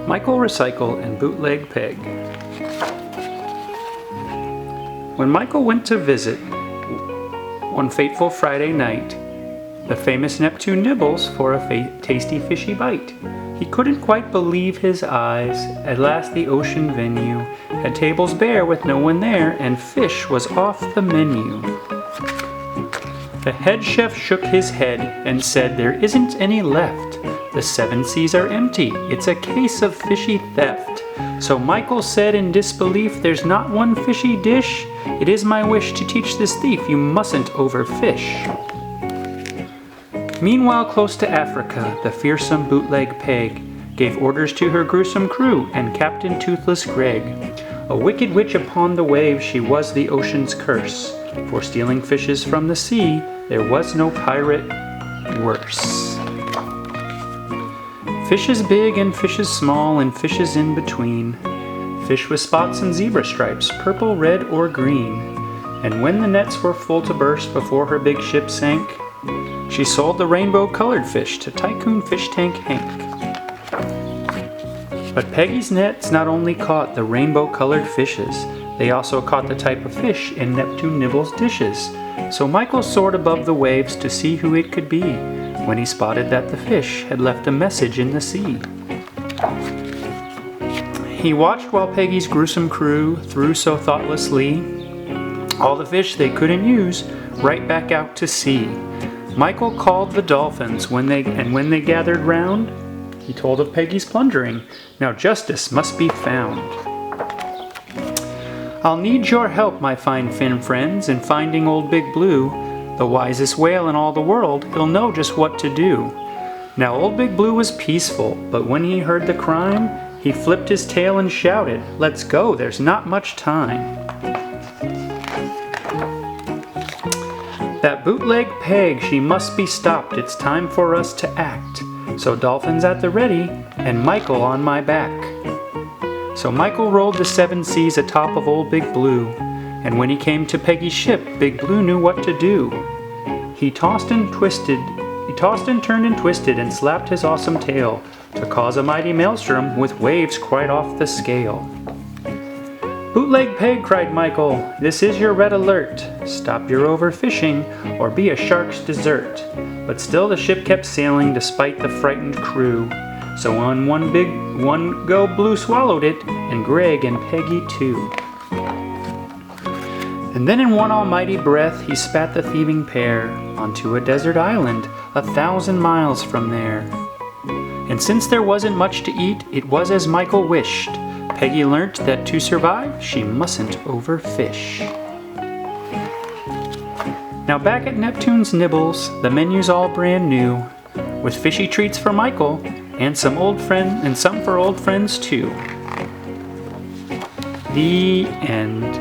Michael Recycle and Bootleg Peg. When Michael went to visit one fateful Friday night the famous Neptune Nibbles for a tasty fishy bite, he couldn't quite believe his eyes. At last the ocean venue had tables bare with no one there, and fish was off the menu. The head chef shook his head and said, "There isn't any left. The 7 seas are empty. It's a case of fishy theft." So Michael said in disbelief, "There's not one fishy dish. It is my wish to teach this thief you mustn't overfish." Meanwhile, close to Africa, the fearsome Bootleg Peg gave orders to her gruesome crew and Captain Toothless Greg. A wicked witch upon the waves, she was the ocean's curse. For stealing fishes from the sea, there was no pirate worse. Fishes big and fishes small and fishes in between. Fish with spots and zebra stripes, purple, red, or green. And when the nets were full to burst before her big ship sank, she sold the rainbow-colored fish to Tycoon Fish Tank Hank. But Peggy's nets not only caught the rainbow-colored fishes, they also caught the type of fish in Neptune Nibbles' dishes. So Michael soared above the waves to see who it could be, when he spotted that the fish had left a message in the sea. He watched while Peggy's gruesome crew threw so thoughtlessly all the fish they couldn't use right back out to sea. Michael called the dolphins when they gathered round, he told of Peggy's plundering. Now justice must be found. "I'll need your help, my fine fin friends, in finding Old Big Blue, the wisest whale in all the world. He'll know just what to do." Now Old Big Blue was peaceful, but when he heard the crime, he flipped his tail and shouted, "Let's go, there's not much time." "That Bootleg Peg, she must be stopped. It's time for us to act. So dolphins at the ready, and Michael on my back." So Michael rolled the 7 seas atop of Old Big Blue, and when he came to Peggy's ship, Big Blue knew what to do. He tossed and turned and twisted and slapped his awesome tail to cause a mighty maelstrom with waves quite off the scale. "Bootleg Peg," cried Michael, "this is your red alert. Stop your overfishing or be a shark's dessert." But still the ship kept sailing despite the frightened crew. So on one go Blue swallowed it, and Greg and Peggy too. And then in one almighty breath he spat the thieving pair onto a desert island 1,000 miles from there. And since there wasn't much to eat, it was as Michael wished. Peggy learnt that to survive, she mustn't overfish. Now back at Neptune's Nibbles, the menu's all brand new, with fishy treats for Michael and some for old friends too. The end.